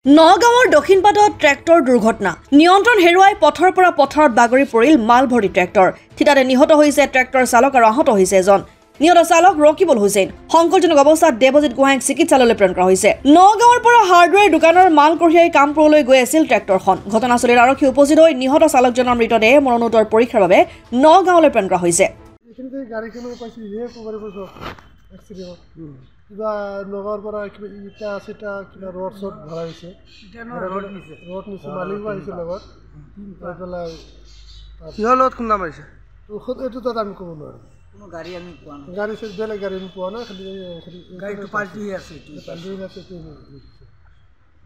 নগাঁৱৰ দক্ষিণপাটত ট্ৰেক্টৰ দুৰ্ঘটনা নিয়ন্ত্ৰণ হেৰুৱাই পথৰ পৰা পথাৰত বাগৰি পৰিল মালভৰ্তি ট্ৰেক্টৰ থিতাতে নিহত হৈছে ট্ৰেক্টৰ চালক আৰু আহত হৈছে এজন নিহত চালক ৰকিবুল হুছেইন সংকটজনক অৱস্থাত দেৱজিৎ গোহাঁইক চিকিৎসালয়লৈ প্ৰেৰণ কৰা হৈছে নগাঁৱৰ পৰা হাৰ্ডৱেৰ দোকানৰ মাল কঢ়িয়াই কামপুৰলৈ গৈ আছিল ট্ৰেক্টৰখন ঘটনাস্থলীত আৰক্ষী উপস্থিত হৈ নিহত চালকজনৰ মৃতদেহ মৰণোত্তৰ পৰীক্ষাৰ বাবে নগাঁৱলৈ প্ৰেৰণ কৰা হৈছে কিবা নগৰ পৰা কিবা ইটা চিটা কিবা ৰড চড ভৰাই হৈছে ৰড নিছে মালিকো আহিছে লগত গৈ পেলাই কিহৰ লগত খুন্দা মাৰিছে এইটো তাত আমি ক'ব নোৱাৰোঁ কোনো গাড়ী আমি পোৱা নাই গাড়ী বেলেগ গাড়ী আমি পোৱা নাই খালি গাড়ীটো পাল্টি আছে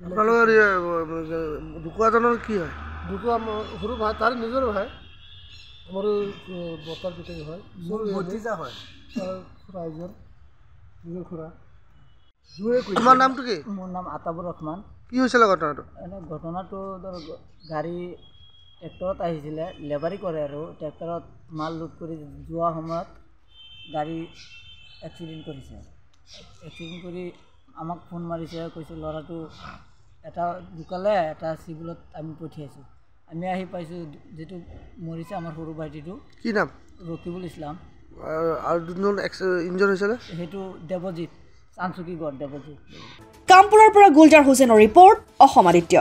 আপোনালোকৰ ঢুকুৱাজনৰ কি হয় ঢুকুৱা সৰু ভাই তাৰ নিজৰ ভাই আমাৰ বৰ্তাৰ পিতেক হয় ভতিজা হয় ৰাইজৰ তোমাৰ নামটো কি মোৰ নাম আতাবুৰ ৰহমান কি হৈছিলে ঘটনাটো এনে ঘটনাটো গাড়ী ট্ৰেক্টৰত আহিছিলে লেবাৰী কৰে আৰু ট্ৰেক্টৰত মাল লোড কৰি যোৱা সময়ত গাড়ী এক্সিডেণ্ট কৰিছে এক্সিডেণ্ট কৰি আমাক ফোন মাৰিছে কৈছে ল'ৰাটো এটা ঢুকালে এটা চিভিলত আমি পঠিয়াইছোঁ আমি আহি পাইছোঁ যিটো মৰিছে আমাৰ সৰু ভাইটিটো কি নাম ৰকিবুল ইছলাম আৰু দুজন ইনজৰ্ড হৈছিলে সেইটো দেৱজিৎ চানচুকীগড় দেৱজিৎ কামপুৰৰ পৰা গুলজাৰ হুছেইনৰ ৰিপৰ্ট অসম আদিত্য।